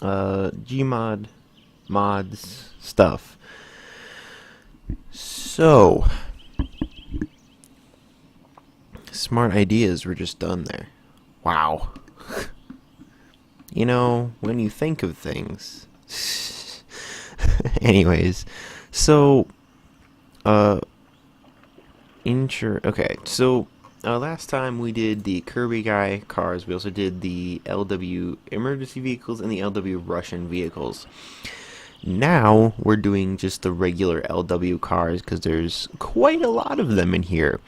Gmod mods stuff. So, smart ideas were just done there. Wow. When you think of things. Anyways, so, uh, okay, so, last time we did the Kirby Guy cars, we also did the LW emergency vehicles and the LW Russian vehicles. Now we're doing just the regular LW cars because there's quite a lot of them in here.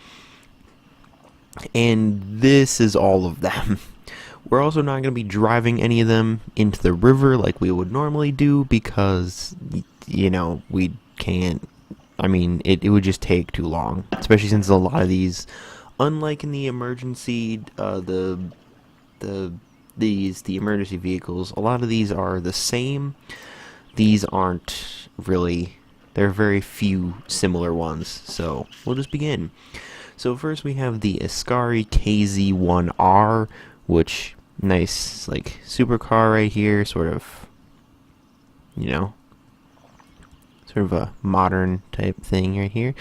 And this is all of them. We're also not going to be driving any of them into the river like we would normally do because, we can't. I mean, it would just take too long, especially since a lot of these, unlike in the emergency, the emergency vehicles, a lot of these are the same. These aren't really. There are very few similar ones, so we'll just begin. So first we have the Ascari KZ1R, which, nice, like, supercar right here, sort of a modern type thing right here.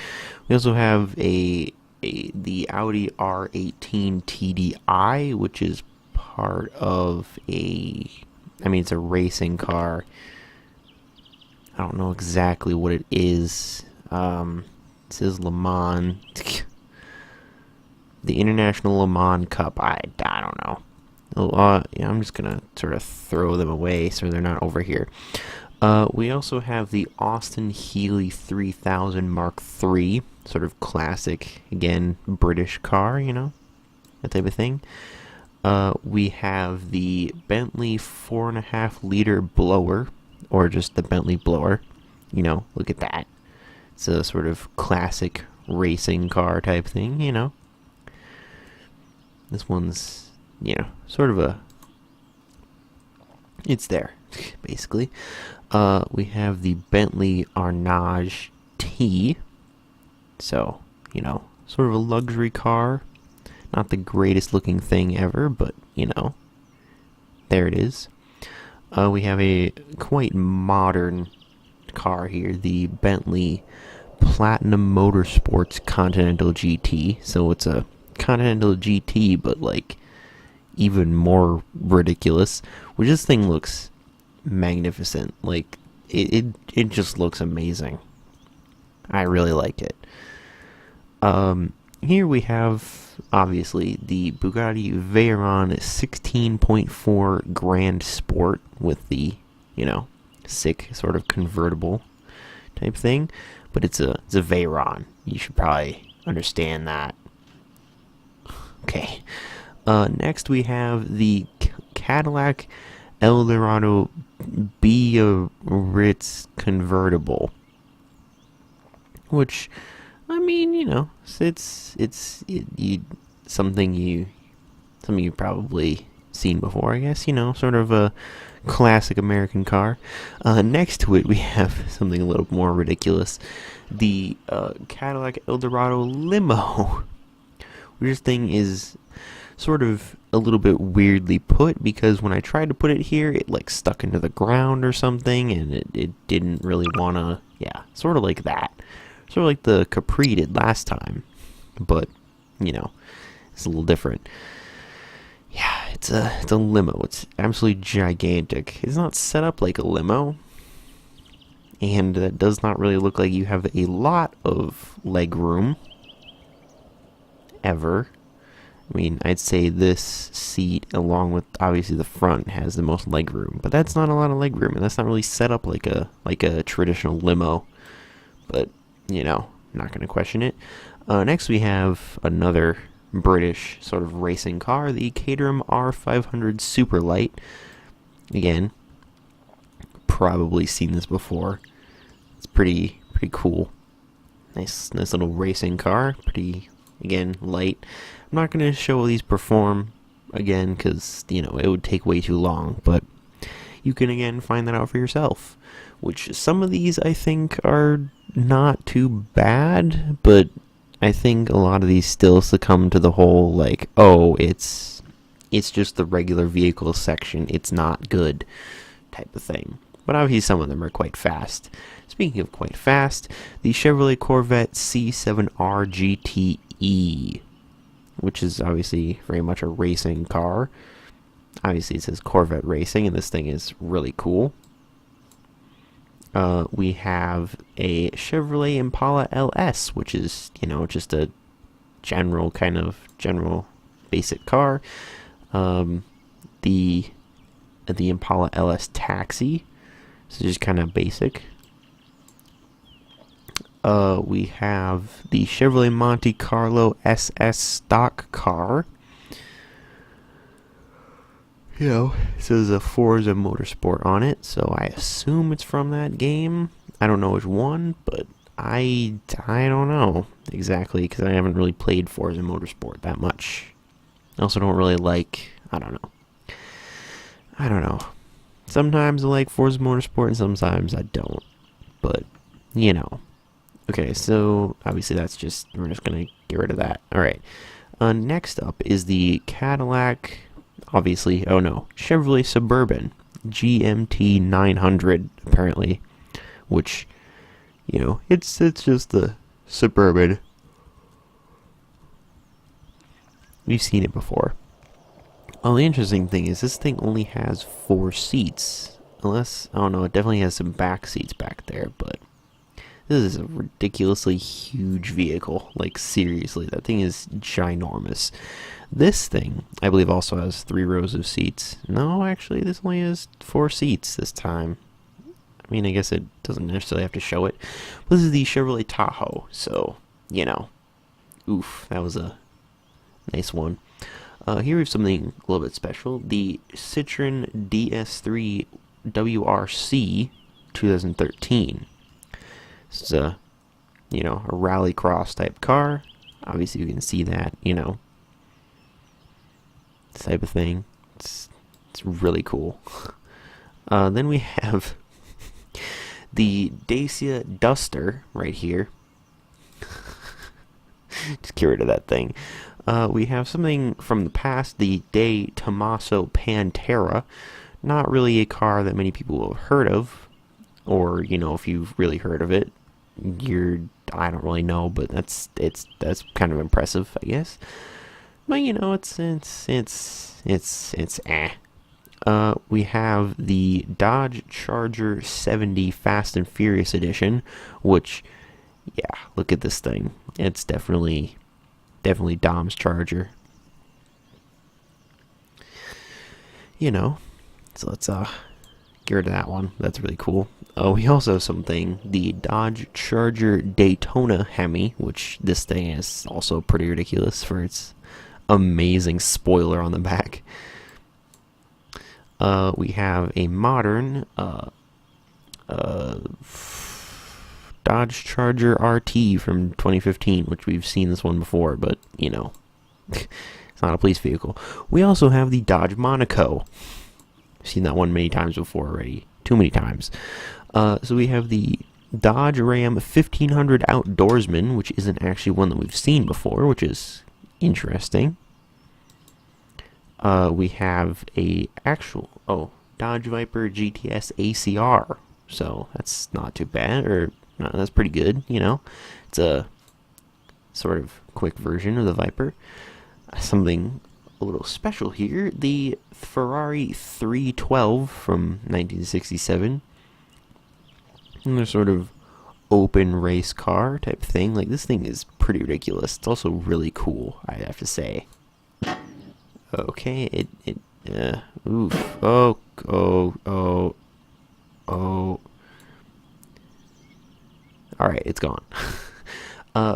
We also have the Audi R18 TDI, which is part of it's a racing car. I don't know exactly what it is. It says Le Mans. The International Le Mans Cup. I don't know. I'm just gonna sort of throw them away so they're not over here. We also have the Austin Healey 3000 Mark III, sort of classic, again, British car, that type of thing. We have the Bentley 4.5-liter blower, or just the Bentley blower. Look at that. It's a sort of classic racing car type thing, This one's, sort of it's there, basically. We have the Bentley Arnage T. So, sort of a luxury car. Not the greatest looking thing ever, but, there it is. We have a quite modern car here, the Bentley Platinum Motorsports Continental GT. So it's a Continental GT, but like even more ridiculous. Which this thing looks magnificent. Like it just looks amazing. I really like it. Here we have obviously the Bugatti Veyron 16.4 Grand Sport with the sick sort of convertible type thing, but it's a Veyron. You should probably understand that. Okay. Next we have the Cadillac Eldorado Biarritz convertible, which, I mean, it's something you've probably seen before, I guess. Sort of a classic American car. Next to it, we have something a little more ridiculous: the Cadillac Eldorado limo. Which thing is sort of a little bit weirdly put, because when I tried to put it here, it like stuck into the ground or something, and it didn't really wanna, sort of like that. Sort of like the Capri did last time, but, it's a little different. Yeah, it's a limo. It's absolutely gigantic. It's not set up like a limo, and that does not really look like you have a lot of leg room, ever. I mean, I'd say this seat, along with obviously the front, has the most leg room, but that's not a lot of leg room, and that's not really set up like a traditional limo. But not going to question it. Next, we have another British sort of racing car, the Caterham R500 Superlight. Again, probably seen this before. It's pretty cool. Nice little racing car. Pretty, again, light. I'm not going to show these perform again because, it would take way too long, but you can, again, find that out for yourself. Which some of these, I think, are not too bad, but I think a lot of these still succumb to the whole, like, oh, it's just the regular vehicle section, it's not good type of thing. But obviously some of them are quite fast. Speaking of quite fast, the Chevrolet Corvette C7R GTE, which is obviously very much a racing car. Obviously it says Corvette Racing, and this thing is really cool. We have a Chevrolet Impala LS, which is, just a general basic car. The Impala LS Taxi, so just kind of basic. We have the Chevrolet Monte Carlo SS stock car. It says a Forza Motorsport on it, so I assume it's from that game. I don't know which one, but I don't know exactly, because I haven't really played Forza Motorsport that much. I also don't really like, I don't know. Sometimes I like Forza Motorsport, and sometimes I don't. But, Okay, so obviously we're just going to get rid of that. Alright, next up is the Cadillac, Chevrolet Suburban GMT 900, apparently, which, it's just the Suburban. We've seen it before. Oh, the interesting thing is this thing only has 4 seats. Unless, I don't know, it definitely has some back seats back there, but this is a ridiculously huge vehicle. Like, seriously, that thing is ginormous. This thing, I believe, also has 3 rows of seats. No, actually, this only has 4 seats this time. I mean, I guess it doesn't necessarily have to show it. But this is the Chevrolet Tahoe, so, oof, that was a nice one. Here we have something a little bit special. The Citroen DS3 WRC 2013. This is a rallycross type car. Obviously, you can see that, this type of thing. It's really cool. Then we have the Dacia Duster right here. Just get rid of that thing. We have something from the past, the De Tomaso Pantera. Not really a car that many people have heard of, or if you've really heard of it, I don't really know, but that's kind of impressive, I guess. But it's eh. We have the Dodge Charger 70 Fast and Furious Edition, which, yeah, look at this thing. It's definitely Dom's Charger. So let's get rid of that one. That's really cool. We also have something, the Dodge Charger Daytona Hemi, which this thing is also pretty ridiculous for its amazing spoiler on the back. We have a modern Dodge Charger RT from 2015, which we've seen this one before, but, it's not a police vehicle. We also have the Dodge Monaco. I've seen that one many times before already. Too many times. So we have the Dodge Ram 1500 Outdoorsman, which isn't actually one that we've seen before, which is interesting. We have a Dodge Viper GTS ACR. So that's not too bad, or no, that's pretty good, It's a sort of quick version of the Viper. Something a little special here, the Ferrari 312 from 1967. And they're sort of open race car type thing. Like, this thing is pretty ridiculous. It's also really cool, I have to say. Okay, oof. Oh. Alright, it's gone.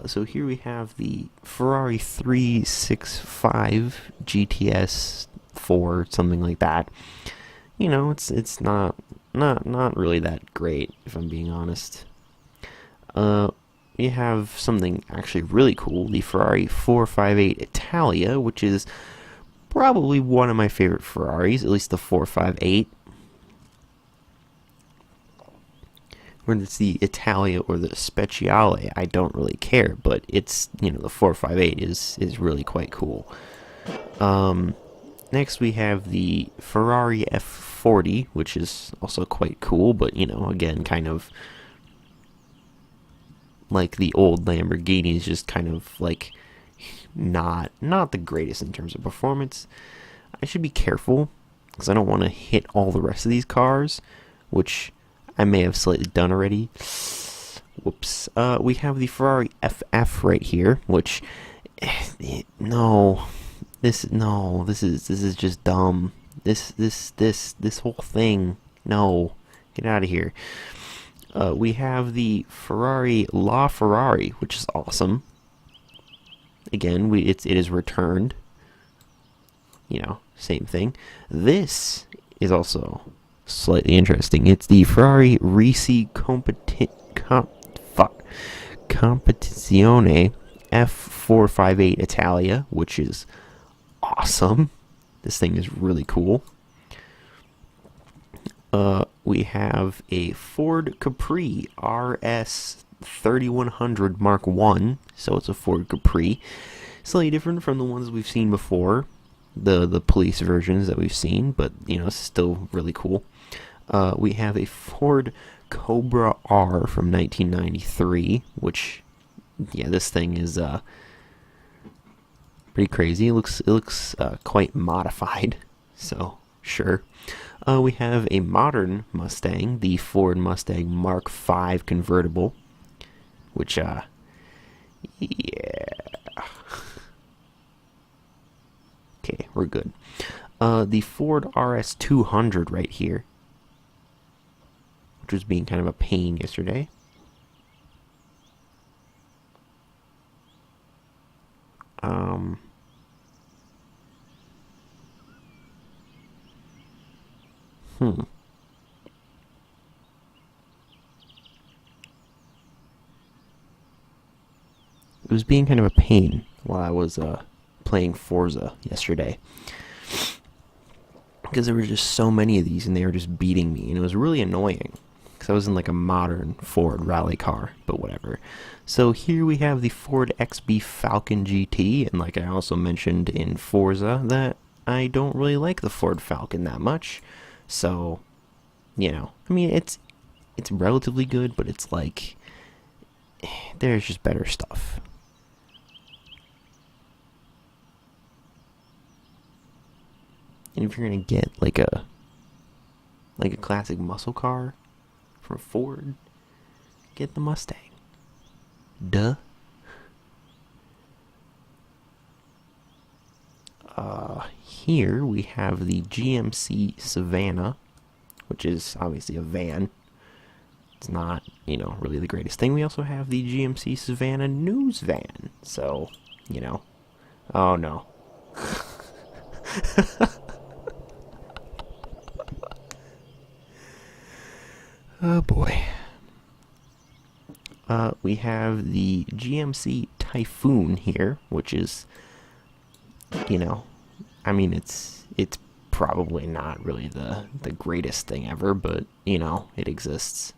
So here we have the Ferrari 365 GTS 4, something like that. It's not really that great, if I'm being honest. We have something actually really cool, the Ferrari 458 Italia, which is probably one of my favorite Ferraris, at least the 458. Whether it's the Italia or the Speciale, I don't really care, but it's, the 458 is really quite cool. Next, we have the Ferrari F40, which is also quite cool, but, you know, again, kind of like the old Lamborghinis, just kind of like not the greatest in terms of performance. I should be careful because I don't want to hit all the rest of these cars, which I may have slightly done already. Whoops. We have the Ferrari FF right here, which no, this is just dumb. This whole thing. No, get out of here. We have the Ferrari LaFerrari, which is awesome. Again, it is returned. You know, same thing. This is also slightly interesting. It's the Ferrari Risi Competizione F458 Italia, which is awesome. This thing is really cool. We have a Ford Capri RS 3100 Mark 1, so it's a Ford Capri. Slightly different from the ones we've seen before, the police versions that we've seen, but, you know, it's still really cool. We have a Ford Cobra R from 1993, which, yeah, this thing is pretty crazy. It looks quite modified, so sure. We have a modern Mustang, the Ford Mustang Mark V convertible, which, yeah. Okay, we're good. The Ford RS 200 right here, which was being kind of a pain yesterday. It was being kind of a pain while I was playing Forza yesterday, because there were just so many of these and they were just beating me, and it was really annoying because I was in like a modern Ford rally car, but whatever. So here we have the Ford XB Falcon GT, and like I also mentioned in Forza, that I don't really like the Ford Falcon that much. So, you know, I mean, it's relatively good, but it's like there's just better stuff. And if you're gonna get like a classic muscle car from Ford, get the Mustang. Duh. Here we have the GMC Savannah, which is obviously a van. It's not, you know, really the greatest thing. We also have the GMC Savannah News Van. So, you know. Oh no. Oh boy. We have the GMC Typhoon here, which is, you know, I mean, it's probably not really the greatest thing ever, but, you know, it exists.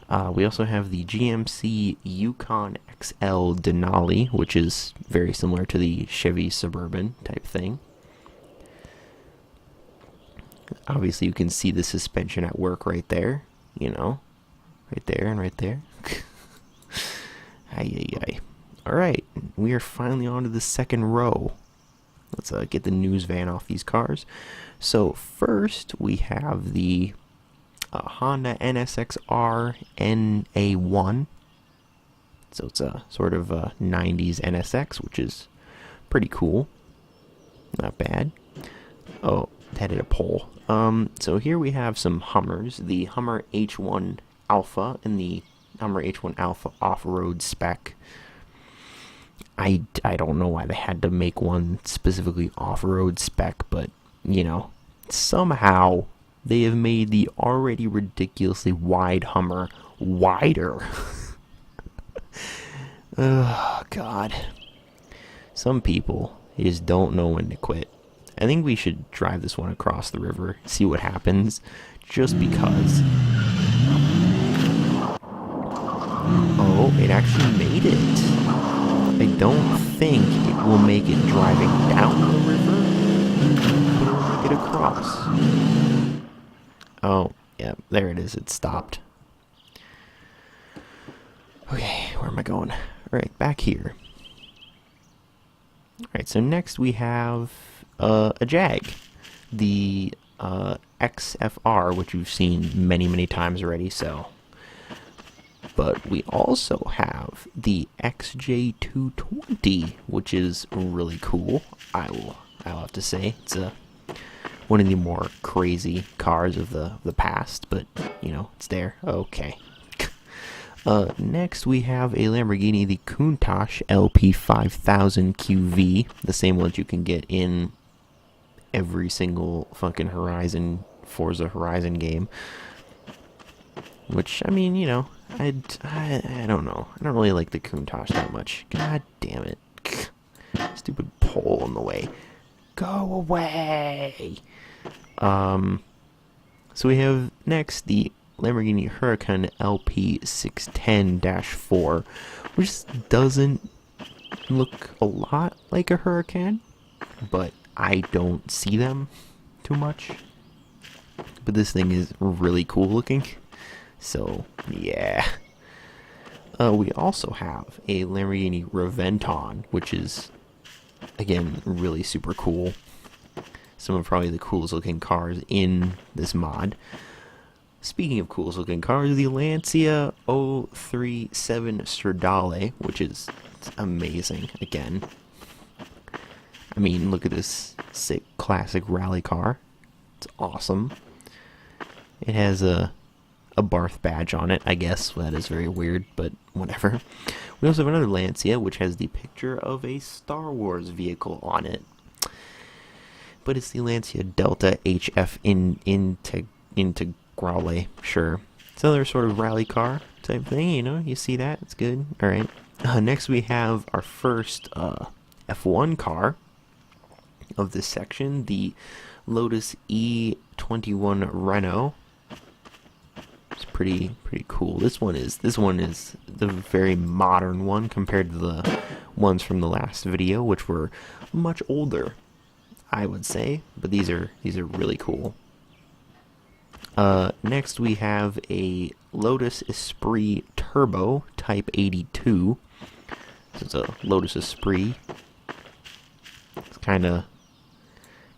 We also have the GMC Yukon XL Denali, which is very similar to the Chevy Suburban type thing. Obviously, you can see the suspension at work right there, you know, right there and right there. Ay, ay, ay. Alright, we are finally on to the second row. Let's get the news van off these cars. So first, we have the Honda NSX-R NA1. So it's a sort of a 90s NSX, which is pretty cool. Not bad. Oh, that hit a pole. So here we have some Hummers. The Hummer H1 Alpha and the Hummer H1 Alpha off-road spec. I don't know why they had to make one specifically off-road spec, but, you know, somehow they have made the already ridiculously wide Hummer wider. Oh, God. Some people, they just don't know when to quit. I think we should drive this one across the river, see what happens, just because. Oh, it actually made it. I don't think it will make it driving down the river, but it'll make it across. Oh, yeah, there it is. It stopped. Okay, where am I going? Alright, back here. Alright, so next we have a Jag. The XFR, which you've seen many, many times already, so. But we also have the XJ220, which is really cool. I'll have to say it's one of the more crazy cars of the past, but you know it's there. Okay. Next we have a Lamborghini, the Countach LP5000 QV, the same one that you can get in every single fucking Forza Horizon game. Which, I mean, you know, I don't know. I don't really like the Countach that much. God damn it. Stupid pole in the way. Go away! So we have next the Lamborghini Huracan LP610-4, which doesn't look a lot like a Huracan, but I don't see them too much. But this thing is really cool looking. So, yeah. We also have a Lamborghini Reventon, which is, again, really super cool. Some of probably the coolest looking cars in this mod. Speaking of coolest looking cars, the Lancia 037 Stradale, which is amazing, again. I mean, look at this sick classic rally car. It's awesome. It has a Barth badge on it, I guess. Well, that is very weird, but whatever. We also have another Lancia, which has the picture of a Star Wars vehicle on it. But it's the Lancia Delta HF Integrale, sure. It's another sort of rally car type thing, you know, you see that, it's good. Alright. Next we have our first F1 car of this section, the Lotus E21 Renault. It's pretty cool. This one is the very modern one compared to the ones from the last video, which were much older, I would say. But these are really cool. Next we have a Lotus Esprit Turbo Type 82. So it's a Lotus Esprit. It's kind of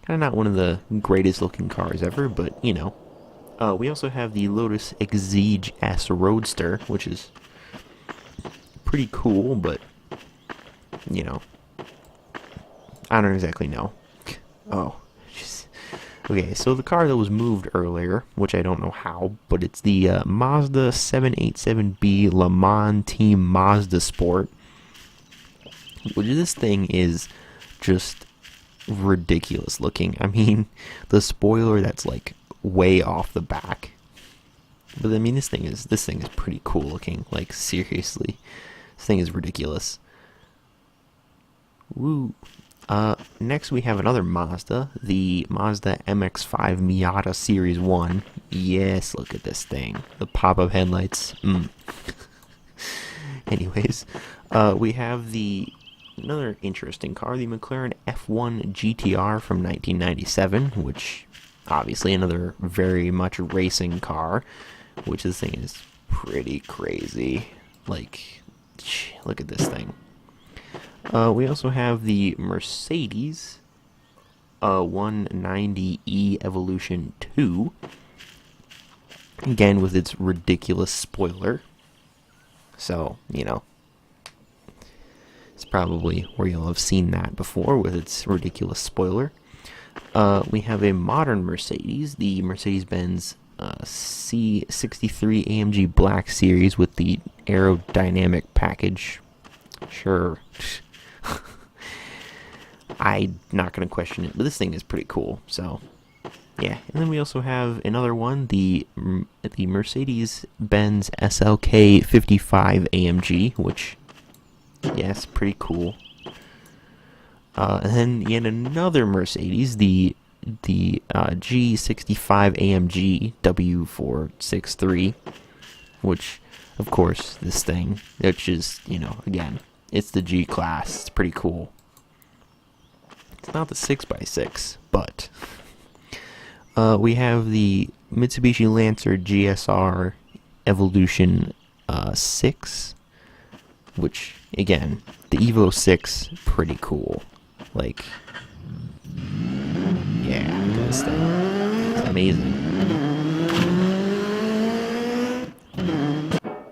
not one of the greatest looking cars ever, but you know. We also have the Lotus Exige S Roadster, which is pretty cool, but, you know, I don't exactly know. Oh, jeez. Okay, so the car that was moved earlier, which I don't know how, but it's the Mazda 787B Le Mans Team Mazda Sport, which this thing is just ridiculous looking. I mean, the spoiler that's like way off the back, but I mean this thing is pretty cool looking. Like seriously, this thing is ridiculous. Woo. Next we have another Mazda, the Mazda MX-5 Miata Series 1. Yes, look at this thing, the pop-up headlights. Anyways, we have another interesting car, the McLaren F1 GTR from 1997, which obviously another very much racing car, which this thing is pretty crazy. Like, look at this thing. We also have the Mercedes 190E Evolution 2, again with its ridiculous spoiler. So, you know, it's probably where you'll have seen that before with its ridiculous spoiler. We have a modern Mercedes, the Mercedes-Benz C63 AMG Black Series with the aerodynamic package. Sure. I'm not going to question it, but this thing is pretty cool, so yeah. And then we also have another one, the Mercedes-Benz SLK 55 AMG, which, yes, pretty cool. And then yet another Mercedes, the G65 AMG W463, which, of course, this thing, which is, you know, again, it's the G-Class. It's pretty cool. It's not the 6x6, but we have the Mitsubishi Lancer GSR Evolution 6, which, again, the Evo 6, pretty cool. Like, yeah, this thing is amazing.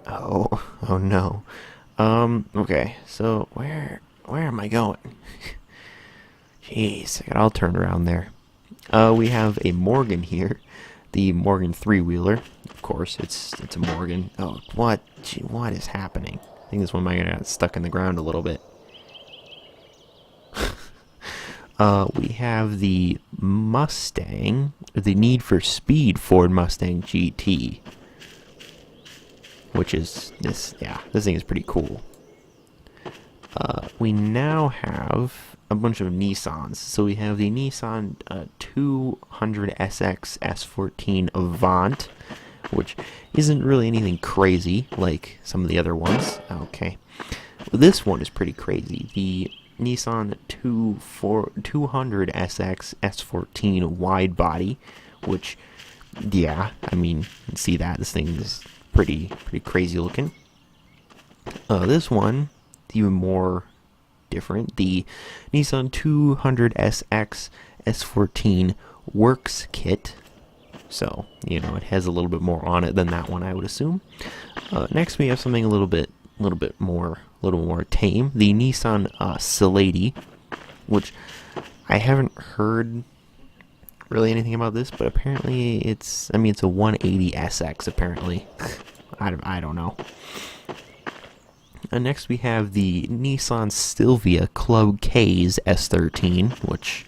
Oh no. Okay, so where am I going? Jeez, I got all turned around there. We have a Morgan here, the Morgan three-wheeler. Of course, it's a Morgan. Oh, what is happening? I think this one might have got stuck in the ground a little bit. We have the Mustang, the Need for Speed Ford Mustang GT, which is this thing is pretty cool. We now have a bunch of Nissans. So we have the Nissan 200SX S14 Avant, which isn't really anything crazy like some of the other ones. Okay. Well, this one is pretty crazy. The Nissan 200SX S14 wide body, which, yeah, I mean, you see that. This thing is pretty crazy looking. This one, even more different. The Nissan 200SX S14 Works Kit. So, you know, it has a little bit more on it than that one, I would assume. Next, we have something a little bit more tame. The Nissan Silady, which I haven't heard really anything about this, but apparently it's a 180SX apparently. I don't know. Next we have the Nissan Silvia Club K's S13, which,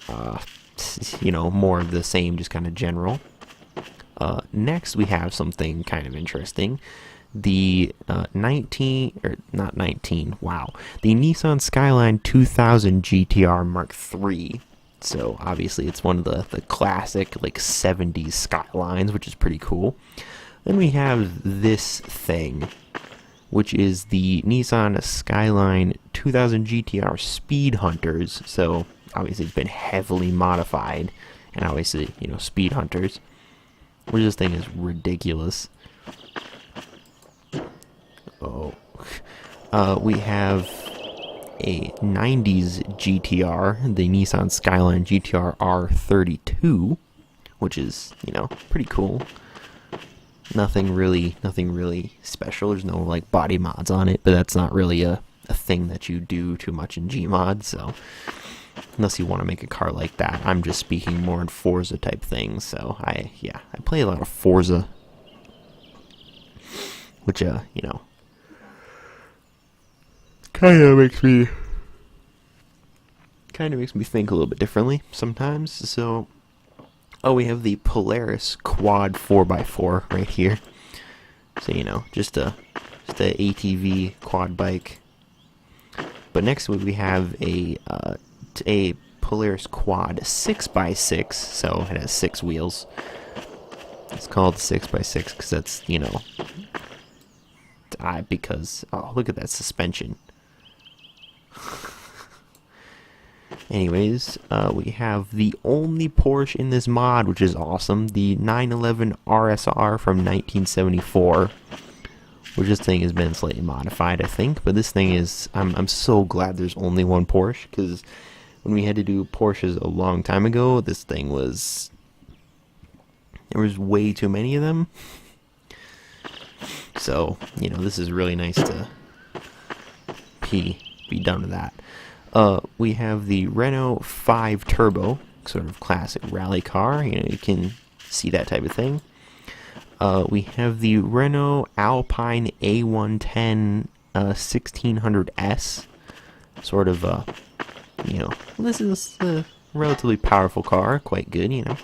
more of the same, just kind of general. Next we have something kind of interesting. The the Nissan Skyline 2000 GTR Mark III. So obviously it's one of the classic like 70s Skylines, which is pretty cool. Then we have this thing, which is the Nissan Skyline 2000 GTR Speed Hunters. So obviously it's been heavily modified, and obviously, Speed Hunters, which this thing is ridiculous. We have a 90s GTR, the Nissan Skyline GTR R32, which is, pretty cool. Nothing really special. There's no like body mods on it, but that's not really a thing that you do too much in Gmod. So unless you want to make a car like that, I'm just speaking more in Forza type things. So I play a lot of Forza, which kind of makes me think a little bit differently sometimes. So, we have the Polaris Quad 4x4 right here. So just a ATV quad bike. But next we have a Polaris Quad 6x6. So it has 6 wheels. It's called 6x6 because that's because look at that suspension. Anyways, we have the only Porsche in this mod, which is awesome, the 911 RSR from 1974, which this thing has been slightly modified, I think, but this thing is, I'm so glad there's only one Porsche, because when we had to do Porsches a long time ago, this thing was, there was way too many of them. So, this is really nice to be done with that. We have the Renault 5 Turbo, sort of classic rally car. You can see that type of thing. We have the Renault Alpine A110 1600S, sort of this is a relatively powerful car, quite good.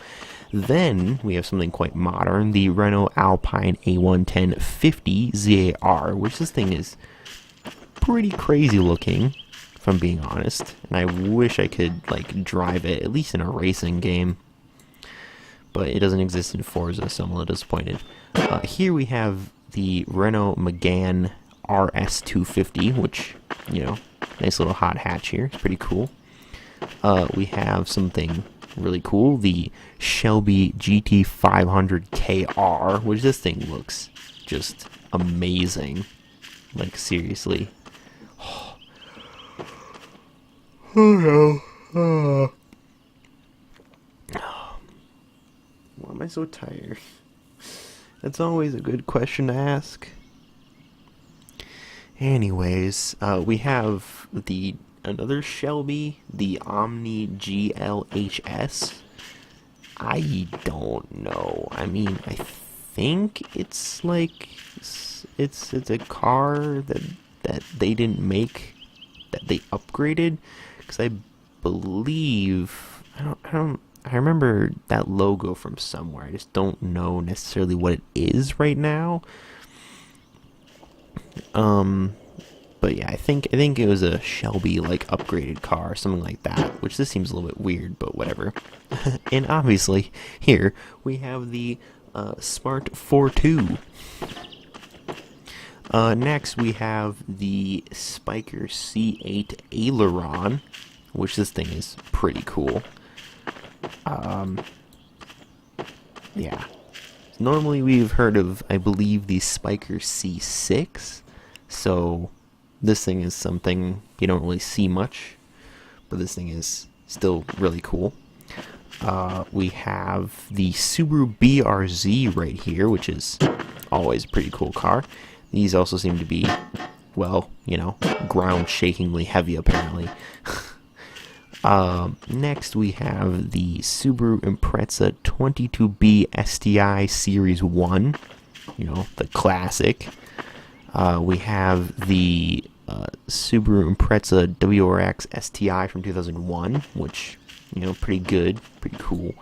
Then we have something quite modern, the Renault Alpine A110 50 ZAR, which this thing is pretty crazy looking, if I'm being honest, and I wish I could drive it at least in a racing game, but it doesn't exist in Forza, so I'm a little disappointed. Here we have the Renault Megane RS250, which nice little hot hatch here. It's pretty cool. We have something really cool, the Shelby GT500KR, which this thing looks just amazing. Like, seriously. Oh no. Why am I so tired? That's always a good question to ask. Anyways, we have another Shelby, the Omni GLHS. I don't know. I mean, I think it's like it's a car that they didn't make, that they upgraded, because I believe I remember that logo from somewhere. I just don't know necessarily what it is right now. But yeah, I think it was a Shelby like upgraded car, something like that. Which this seems a little bit weird, but whatever. And obviously, here we have the Smart 42. Next, we have the Spiker C8 Aileron, which this thing is pretty cool. Yeah. Normally we've heard of, I believe, the Spiker C6, so this thing is something you don't really see much, but this thing is still really cool. We have the Subaru BRZ right here, which is always a pretty cool car. These also seem to be, well, ground-shakingly heavy, apparently. Next, we have the Subaru Impreza 22B STI Series 1, the classic. We have the Subaru Impreza WRX STI from 2001, which, pretty good, pretty cool.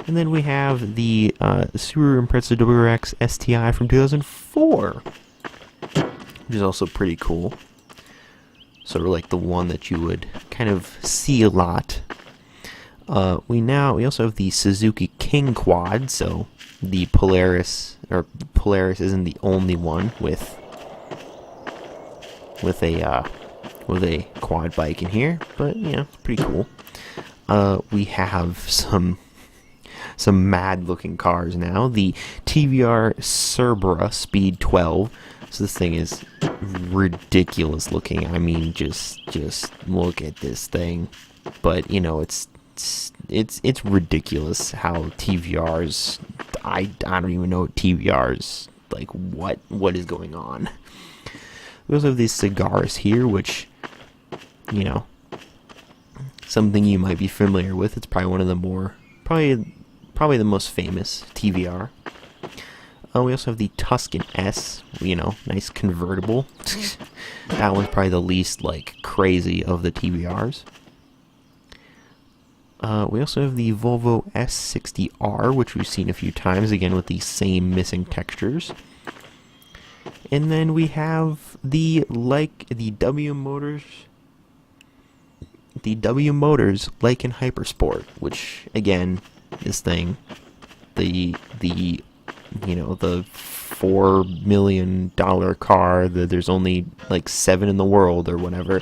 And then we have the Subaru Impreza WRX STI from 2004, which is also pretty cool. Sort of like the one that you would kind of see a lot. We also have the Suzuki King Quad, so the Polaris isn't the only one with a quad bike in here, but it's pretty cool. We have some mad looking cars now. The TVR Cerbera Speed 12. So this thing is ridiculous looking. I mean, just look at this thing. But it's ridiculous how TVRs. I don't even know what TVRs, like what is going on. We also have these cigars here, which something you might be familiar with. It's probably one of the more probably the most famous TVR. We also have the Tuscan S, nice convertible. That one's probably the least, crazy of the TVRs. We also have the Volvo S60R, which we've seen a few times, again with the same missing textures. And then we have the W Motors Lycan Hypersport, which, again, this thing, the $4 million car that there's only 7 in the world or whatever.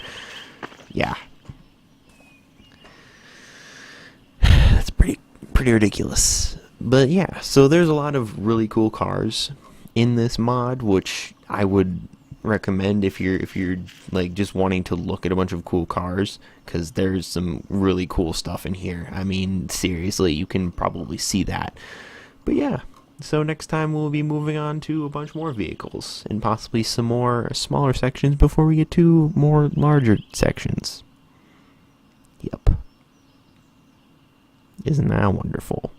Yeah. That's pretty ridiculous. But yeah, so there's a lot of really cool cars in this mod, which I would recommend if you're just wanting to look at a bunch of cool cars, because there's some really cool stuff in here. I mean, seriously, you can probably see that. But yeah. So next time we'll be moving on to a bunch more vehicles, and possibly some more smaller sections before we get to more larger sections. Yep. Isn't that wonderful?